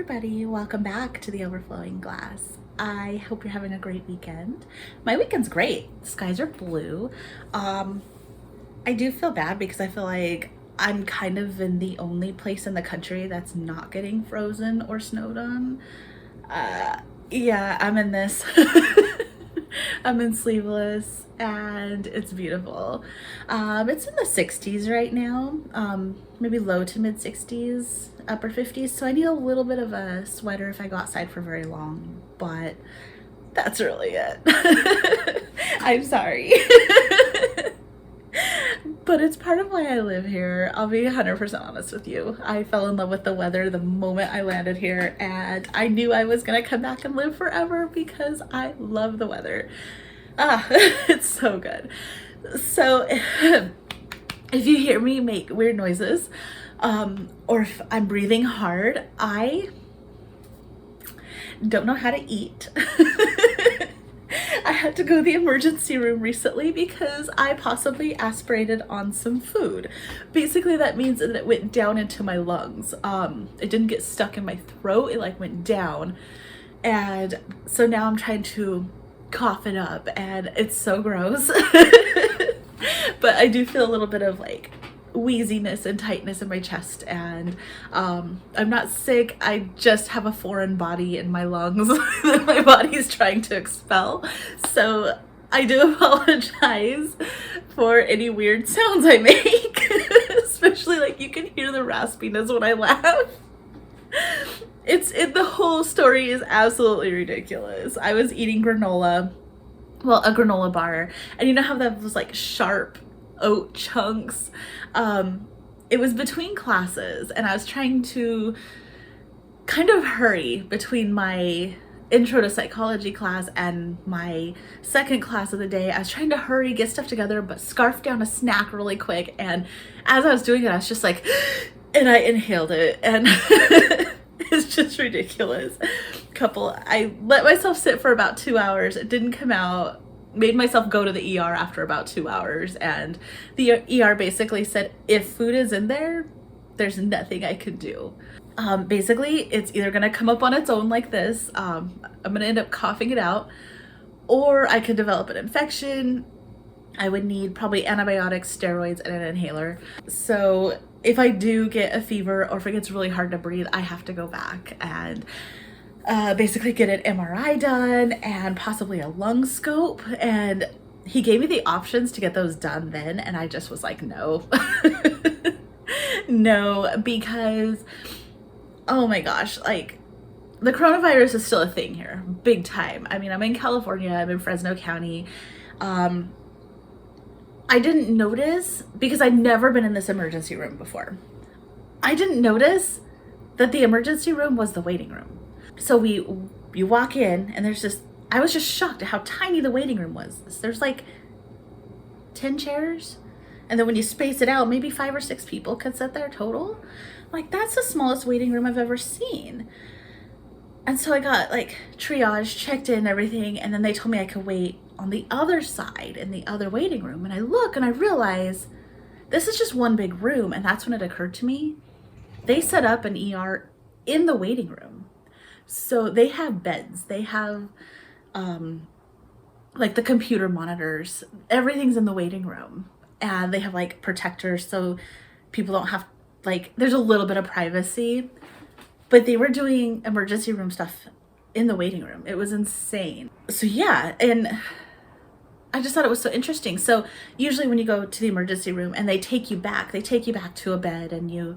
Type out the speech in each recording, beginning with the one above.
everybody, welcome back to the Overflowing Glass. I hope you're having a great weekend. My weekend's great. The skies are blue. I do feel bad because I feel like I'm kind of in the only place in the country that's not getting frozen or snowed on. Yeah, I'm in this. I'm in sleeveless and it's beautiful. It's in the 60s right now, maybe low to mid 60s, upper 50s. So I need a little bit of a sweater if I go outside for very long, but that's really it. I'm sorry. But it's part of why I live here. I'll be 100% honest with you. I fell in love with the weather the moment I landed here, and I knew I was gonna come back and live forever because I love the weather. It's so good. So if you hear me make weird noises, or if I'm breathing hard, I don't know how to eat. I had to go to the emergency room recently because I possibly aspirated on some food. Basically, that means that it went down into my lungs. It didn't get stuck in my throat, it like went down. And so now I'm trying to cough it up and it's so gross. But I do feel a little bit of like wheeziness and tightness in my chest, and I'm not sick. I just have a foreign body in my lungs that my body is trying to expel. So I do apologize for any weird sounds I make. Especially like you can hear the raspiness when I laugh. The whole story is absolutely ridiculous. I was eating granola, well, a granola bar, and you know how that was like sharp oat chunks. It was between classes and I was trying to kind of hurry between my intro to psychology class and my second class of the day. I was trying to hurry, get stuff together, but scarf down a snack really quick, and as I was doing it I was just like and I inhaled it, and it's just ridiculous. I let myself sit for about 2 hours. It didn't come out. Made myself go to the ER after about 2 hours, and the ER basically said if food is in there, there's nothing I can do. Basically, it's either gonna come up on its own like this, I'm gonna end up coughing it out, or I could develop an infection. I would need probably antibiotics, steroids, and an inhaler. So if I do get a fever or if it gets really hard to breathe, I have to go back and basically get an MRI done and possibly a lung scope. And he gave me the options to get those done then, and I just was like, no. No, because oh my gosh, like the coronavirus is still a thing here, big time. I mean, I'm in California, I'm in Fresno County. I didn't notice, because I'd never been in this emergency room before. I didn't notice that the emergency room was the waiting room. So you walk in and I was just shocked at how tiny the waiting room was. There's like 10 chairs. And then when you space it out, maybe 5 or 6 people could sit there total. Like, that's the smallest waiting room I've ever seen. And so I got like triage, checked in, everything. And then they told me I could wait on the other side in the other waiting room. And I look and I realize this is just one big room. And that's when it occurred to me. They set up an ER in the waiting room. So they have beds, they have like the computer monitors, everything's in the waiting room, and they have like protectors so people don't have, like, there's a little bit of privacy, but they were doing emergency room stuff in the waiting room. It was insane. So yeah, and I just thought it was so interesting. So usually when you go to the emergency room and they take you back to a bed, and you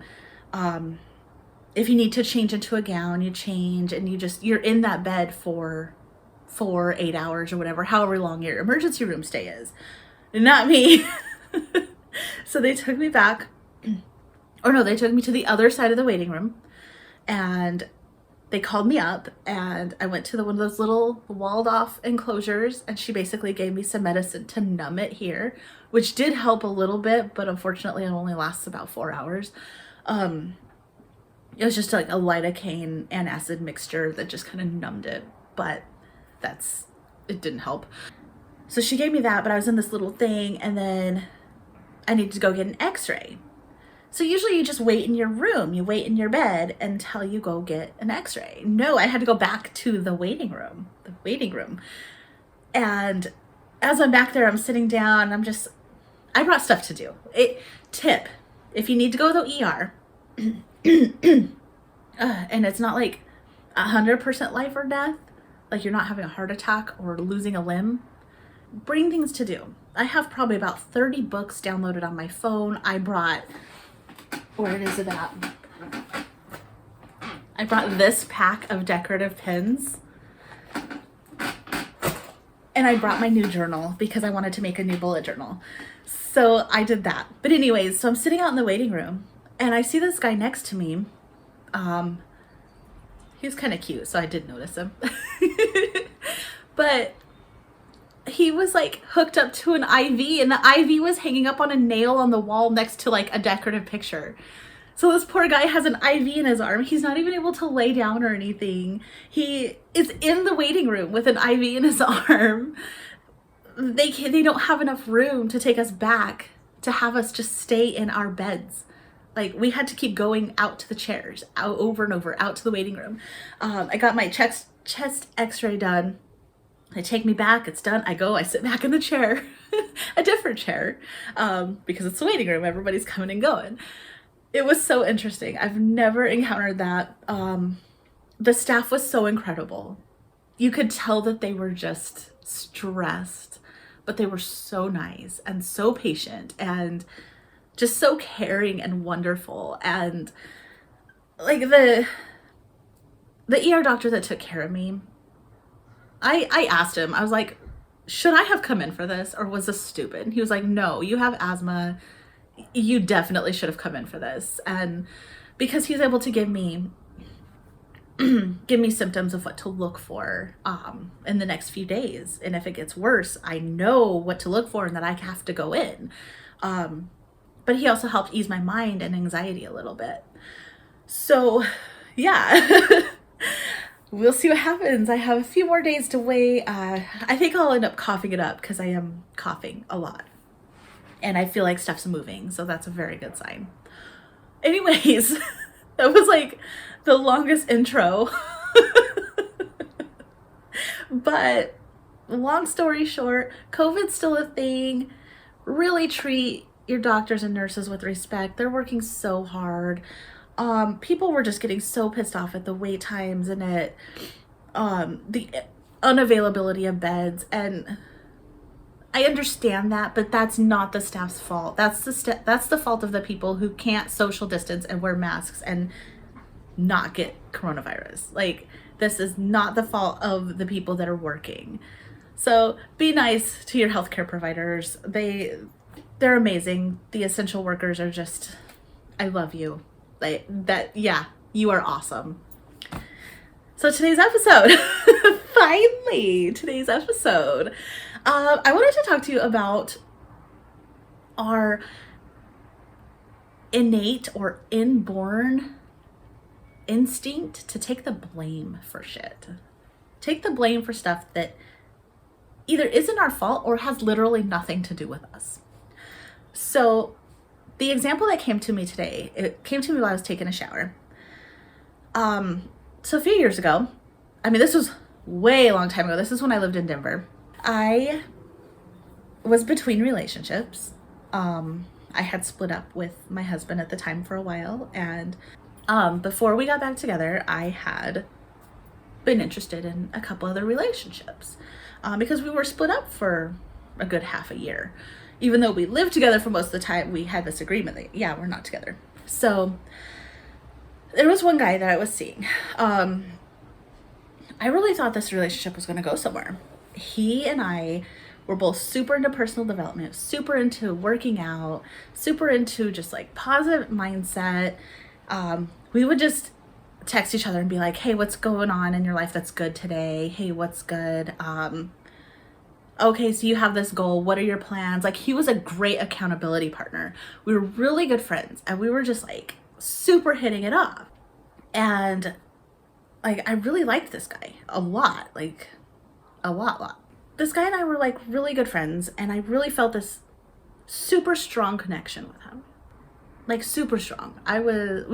if you need to change into a gown, you change, and you're in that bed for 8 hours or whatever, however long your emergency room stay is. Not me. So they took me back, or no, they took me to the other side of the waiting room, and they called me up, and I went to one of those little walled off enclosures, and she basically gave me some medicine to numb it here, which did help a little bit, but unfortunately it only lasts about 4 hours. It was just like a lidocaine and acid mixture that just kind of numbed it, but it didn't help. So she gave me that, but I was in this little thing, and then I needed to go get an x-ray. So usually you just wait in your room, you wait in your bed until you go get an x-ray. No, I had to go back to the waiting room. And as I'm back there, I'm sitting down, I brought stuff to do. Tip, if you need to go to the ER, and it's not like 100% life or death, like you're not having a heart attack or losing a limb, bring things to do. I have probably about 30 books downloaded on my phone. I brought, where is it at? I brought this pack of decorative pins. And I brought my new journal because I wanted to make a new bullet journal. So I did that. But anyways, so I'm sitting out in the waiting room and I see this guy next to me. He was kind of cute, so I did notice him. But he was like hooked up to an IV, and the IV was hanging up on a nail on the wall next to like a decorative picture. So this poor guy has an IV in his arm. He's not even able to lay down or anything. He is in the waiting room with an IV in his arm. They don't have enough room to take us back, to have us just stay in our beds. Like, we had to keep going out to the chairs, out over and over, out to the waiting room. I got my chest x-ray done. They take me back, it's done. I sit back in the chair, a different chair, because it's the waiting room. Everybody's coming and going. It was so interesting. I've never encountered that. The staff was so incredible. You could tell that they were just stressed, but they were so nice and so patient and just so caring and wonderful. And like the ER doctor that took care of me, I asked him, I was like, should I have come in for this or was this stupid? He was like, no, you have asthma. You definitely should have come in for this. And because he's able to give me symptoms of what to look for in the next few days. And if it gets worse, I know what to look for and that I have to go in. But he also helped ease my mind and anxiety a little bit. So yeah, we'll see what happens. I have a few more days to wait. I think I'll end up coughing it up because I am coughing a lot. And I feel like stuff's moving, so that's a very good sign. Anyways, that was like the longest intro. But long story short, COVID's still a thing. Really treat your doctors and nurses with respect. They're working so hard. People were just getting so pissed off at the wait times and at the unavailability of beds, and I understand that, but that's not the staff's fault. That's the fault of the people who can't social distance and wear masks and not get coronavirus. Like, this is not the fault of the people that are working. So be nice to your healthcare providers. They're amazing. The essential workers are just, I love you. Like that, yeah, you are awesome. So today's episode, finally, today's episode. I wanted to talk to you about our innate or inborn instinct to take the blame for shit. Take the blame for stuff that either isn't our fault or has literally nothing to do with us. So the example that came to me today, it came to me while I was taking a shower. So a few years ago, I mean, this was way a long time ago. This is when I lived in Denver. I was between relationships. I had split up with my husband at the time for a while, and before we got back together, I had been interested in a couple other relationships because we were split up for a good half a year. Even though we lived together for most of the time, we had this agreement that, yeah, we're not together. So there was one guy that I was seeing. I really thought this relationship was going to go somewhere. He and I were both super into personal development, super into working out, super into just like positive mindset. We would just text each other and be like, hey, what's going on in your life that's good today? Hey, what's good? Okay, so you have this goal. What are your plans? Like, he was a great accountability partner. We were really good friends, and we were just like super hitting it off. And like, I really liked this guy a lot, like a lot. This guy and I were like really good friends, and I really felt this super strong connection with him. like super strong. We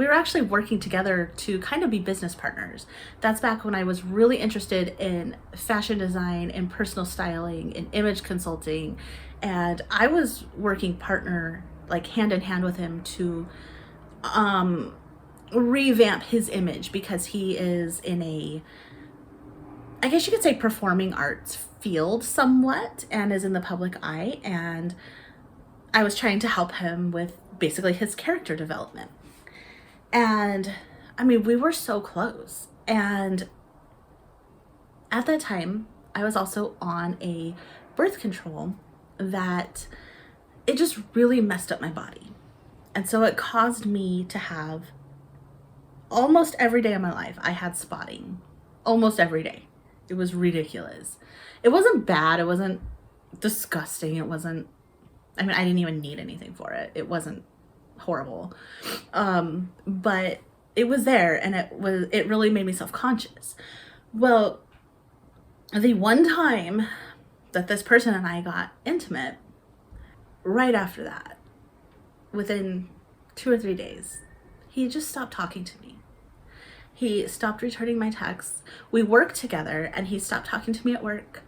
were actually working together to kind of be business partners. That's back when I was really interested in fashion design and personal styling and image consulting. And I was working partner, like hand in hand with him to revamp his image, because he is in a, I guess you could say, performing arts field somewhat, and is in the public eye. And I was trying to help him with basically his character development. And I mean, we were so close. And at that time, I was also on a birth control that it just really messed up my body. And so it caused me to have, almost every day of my life, I had spotting. Almost every day. It was ridiculous. It wasn't bad. It wasn't disgusting. It wasn't, I mean, I didn't even need anything for it. It wasn't horrible. But it was there, and it really made me self-conscious. Well, the one time that this person and I got intimate, right after that, within 2 or 3 days, he just stopped talking to me. He stopped returning my texts. We worked together, and he stopped talking to me at work.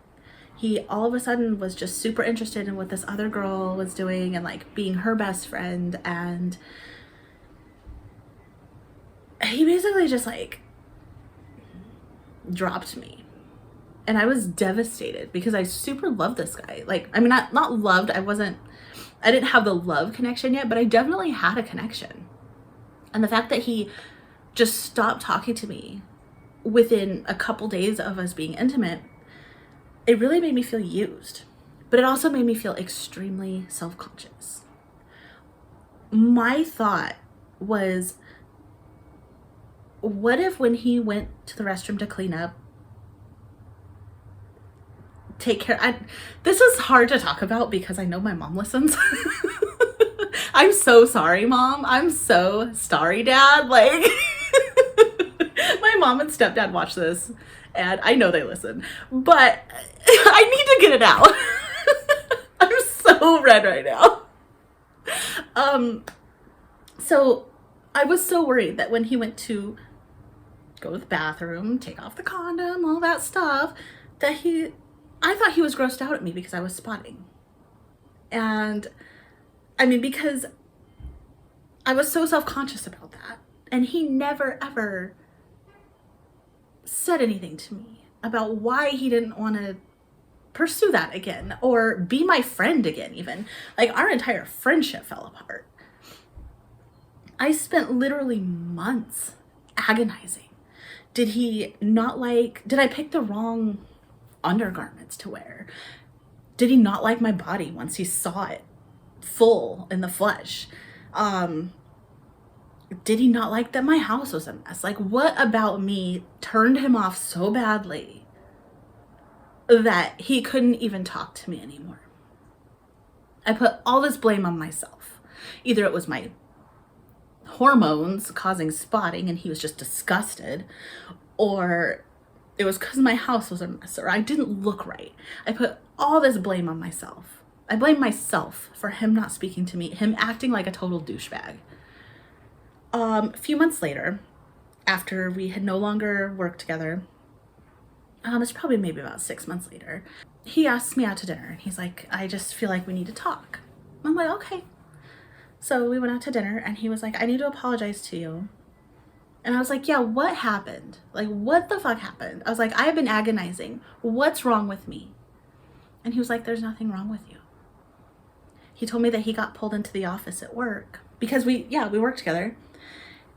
He all of a sudden was just super interested in what this other girl was doing and like being her best friend. And he basically just like dropped me. And I was devastated because I super loved this guy. Like, I mean, not loved. I didn't have the love connection yet, but I definitely had a connection. And the fact that he just stopped talking to me within a couple days of us being intimate, it really made me feel used. But it also made me feel extremely self-conscious. My thought was, what if when he went to the restroom to clean up, this is hard to talk about because I know my mom listens. I'm so sorry, Mom. I'm so sorry, Dad. Like, my mom and stepdad watch this, and I know they listen, but I need to get it out. I'm so red right now. So I was so worried that when he went to go to the bathroom, take off the condom, all that stuff, I thought he was grossed out at me because I was spotting. And I mean, because I was so self-conscious about that. And he never, ever said anything to me about why he didn't want to pursue that again or be my friend again, even. Like, our entire friendship fell apart. I spent literally months agonizing. Did I pick the wrong undergarments to wear? Did he not like my body once he saw it full in the flesh? Did he not like that my house was a mess? Like, what about me turned him off so badly that he couldn't even talk to me anymore? I put all this blame on myself. Either it was my hormones causing spotting and he was just disgusted, or it was because my house was a mess, or I didn't look right. I put all this blame on myself. I blame myself for him not speaking to me, him acting like a total douchebag. A few months later, after we had no longer worked together, it's probably maybe about 6 months later, he asked me out to dinner. He's like, I just feel like we need to talk. I'm like, okay. So we went out to dinner, and he was like, I need to apologize to you. And I was like, yeah, what happened? Like, what the fuck happened? I was like, I've been agonizing. What's wrong with me? And he was like, there's nothing wrong with you. He told me that he got pulled into the office at work because we worked together.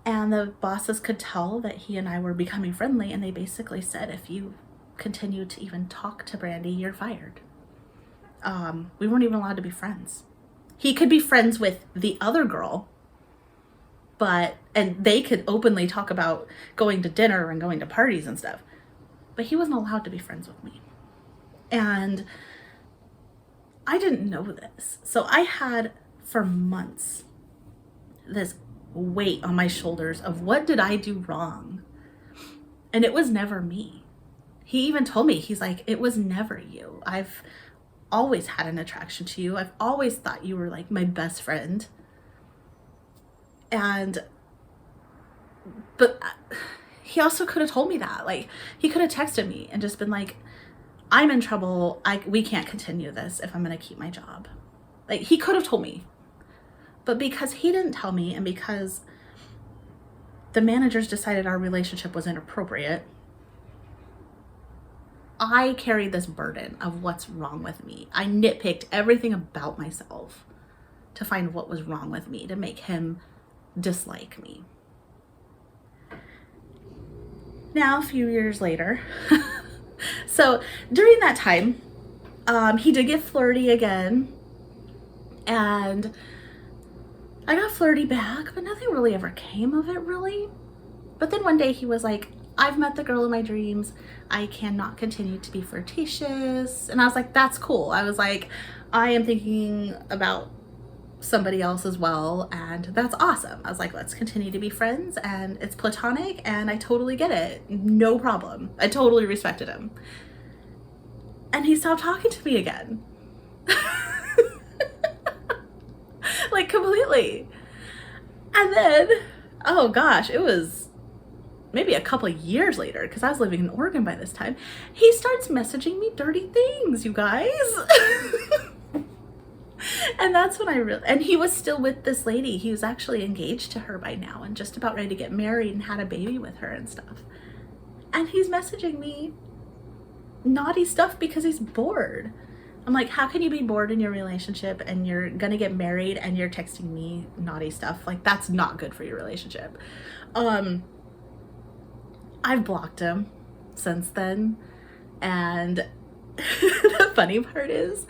And the bosses could tell that he and I were becoming friendly, and they basically said, if you continue to even talk to Brandy, you're fired. We weren't even allowed to be friends. He could be friends with the other girl, and they could openly talk about going to dinner and going to parties and stuff, but he wasn't allowed to be friends with me. And I didn't know this. So I had, for months, this weight on my shoulders of what did I do wrong? And it was never me. He even told me, he's like, it was never you. I've always had an attraction to you. I've always thought you were like my best friend. But he also could have told me that. Like, he could have texted me and just been like, I'm in trouble. We can't continue this if I'm going to keep my job. Like, he could have told me. But because he didn't tell me, and because the managers decided our relationship was inappropriate, I carried this burden of what's wrong with me. I nitpicked everything about myself to find what was wrong with me, to make him dislike me. Now, a few years later, so during that time, he did get flirty again, and I got flirty back, but nothing really ever came of it, really. But then one day he was like, I've met the girl of my dreams. I cannot continue to be flirtatious. And I was like, that's cool. I was like, I am thinking about somebody else as well, and that's awesome. I was like, let's continue to be friends, and it's platonic, and I totally get it. No problem. I totally respected him. And he stopped talking to me again. Like, completely. And then, oh gosh, it was maybe a couple of years later, because I was living in Oregon by this time, he starts messaging me dirty things, you guys. And that's when and he was still with this lady. He was actually engaged to her by now and just about ready to get married and had a baby with her and stuff. And he's messaging me naughty stuff because he's bored. I'm like, how can you be bored in your relationship and you're gonna get married and you're texting me naughty stuff? Like, that's not good for your relationship. I've blocked him since then. And the funny part is,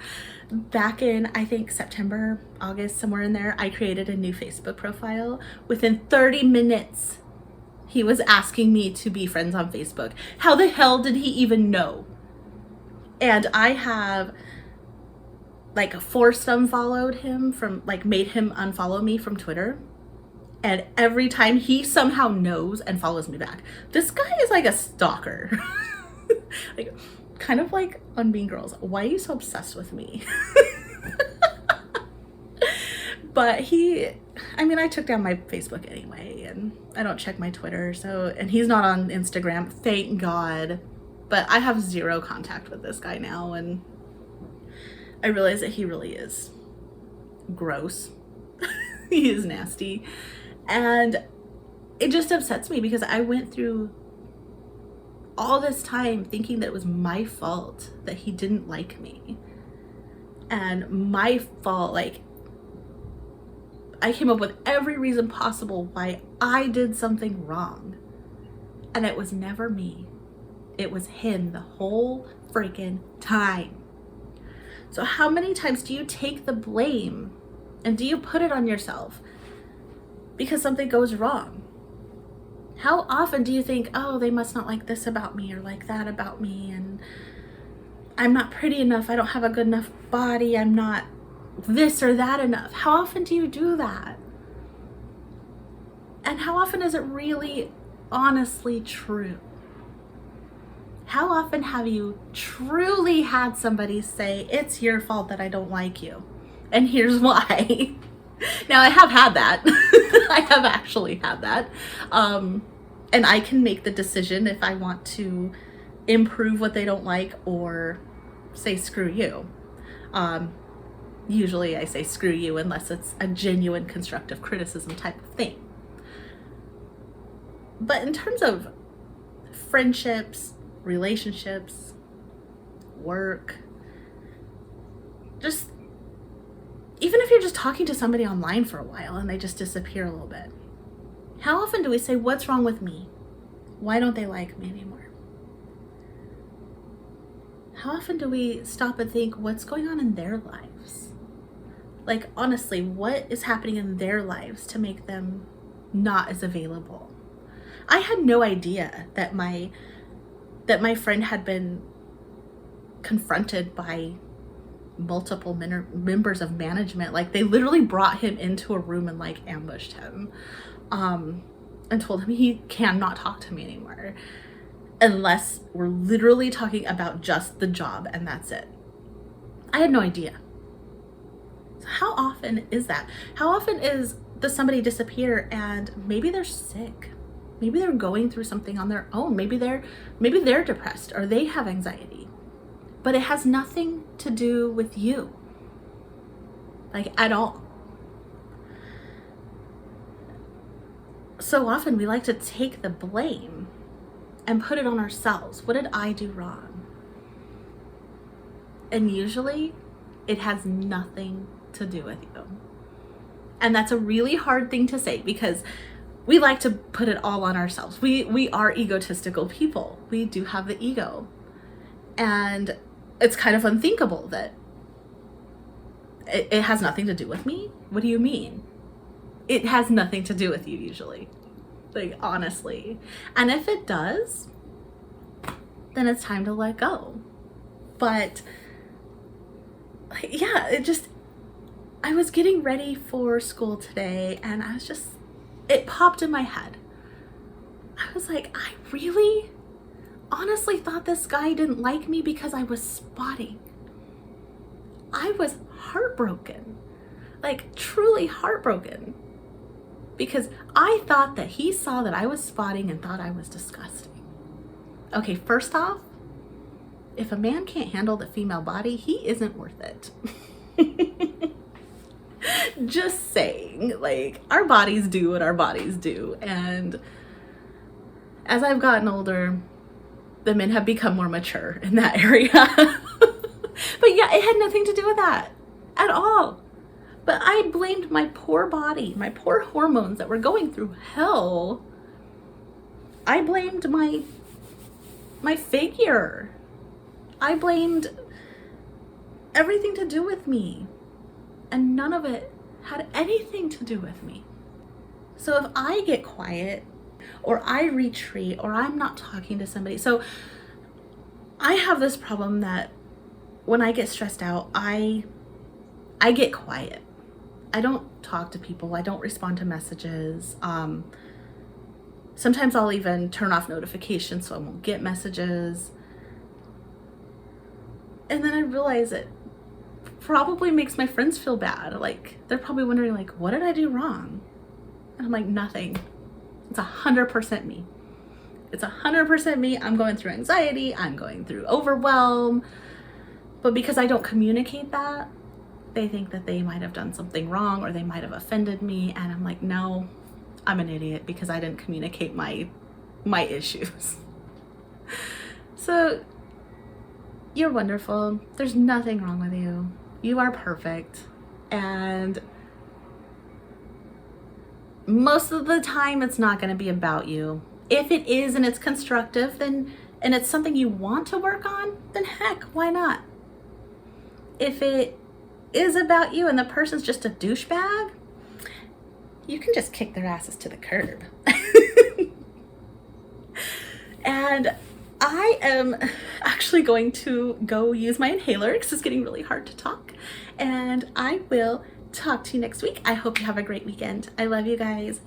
back in, I think, September, August, somewhere in there, I created a new Facebook profile. Within 30 minutes, he was asking me to be friends on Facebook. How the hell did he even know? And I have, like, forced unfollowed him from, like, made him unfollow me from Twitter. And every time he somehow knows and follows me back. This guy is like a stalker. Like, kind of like on Mean Girls. Why are you so obsessed with me? But I took down my Facebook anyway, and I don't check my Twitter, and he's not on Instagram, thank God. But I have zero contact with this guy now, and I realize that he really is gross. He is nasty. And it just upsets me because I went through all this time thinking that it was my fault that he didn't like me. And my fault, like, I came up with every reason possible why I did something wrong. And it was never me. It was him the whole freaking time. So how many times do you take the blame and do you put it on yourself because something goes wrong? How often do you think, oh, they must not like this about me or like that about me, and I'm not pretty enough, I don't have a good enough body, I'm not this or that enough? How often do you do that? And how often is it really honestly true? How often have you truly had somebody say, it's your fault that I don't like you, and here's why? Now, I have had that. I have actually had that. And I can make the decision if I want to improve what they don't like or say screw you. Usually I say screw you unless it's a genuine constructive criticism type of thing. But in terms of friendships, relationships, work, just even if you're just talking to somebody online for a while and they just disappear a little bit, how often do we say, what's wrong with me? Why don't they like me anymore? How often do we stop and think, what's going on in their lives? Like, honestly, what is happening in their lives to make them not as available? I had no idea that my friend had been confronted by multiple members of management. Like, they literally brought him into a room and like ambushed him, and told him he cannot talk to me anymore unless we're literally talking about just the job and that's it. I had no idea. So how often is that? How often is does somebody disappear and maybe they're sick? Maybe they're going through something on their own. Maybe they're depressed or they have anxiety. But it has nothing to do with you. Like, at all. So often we like to take the blame and put it on ourselves. What did I do wrong? And usually it has nothing to do with you. And that's a really hard thing to say because we like to put it all on ourselves. We are egotistical people. We do have the ego. And it's kind of unthinkable that it has nothing to do with me. What do you mean? It has nothing to do with you usually. Like, honestly. And if it does, then it's time to let go. But yeah, I was getting ready for school today and it popped in my head. I was like, I really honestly thought this guy didn't like me because I was spotting. I was heartbroken, like truly heartbroken, because I thought that he saw that I was spotting and thought I was disgusting. Okay, first off, if a man can't handle the female body, he isn't worth it. Just saying, like, our bodies do what our bodies do. And as I've gotten older, the men have become more mature in that area. But yeah, it had nothing to do with that at all. But I blamed my poor body, my poor hormones that were going through hell. I blamed my figure. I blamed everything to do with me. And none of it had anything to do with me. So if I get quiet or I retreat or I'm not talking to somebody, so I have this problem that when I get stressed out, I get quiet. I don't talk to people. I don't respond to messages. Sometimes I'll even turn off notifications so I won't get messages. And then I realize it probably makes my friends feel bad. Like, they're probably wondering, like, what did I do wrong? And I'm like, nothing. It's 100% me. It's 100% me. I'm going through anxiety. I'm going through overwhelm. But because I don't communicate that, they think that they might have done something wrong or they might have offended me. And I'm like, no, I'm an idiot because I didn't communicate my issues. So you're wonderful. There's nothing wrong with you. You are perfect. And most of the time it's not going to be about you. If it is and it's constructive, then and it's something you want to work on, then heck, why not? If it is about you and the person's just a douchebag, you can just kick their asses to the curb. And I am actually going to go use my inhaler because it's getting really hard to talk. And I will talk to you next week. I hope you have a great weekend. I love you guys.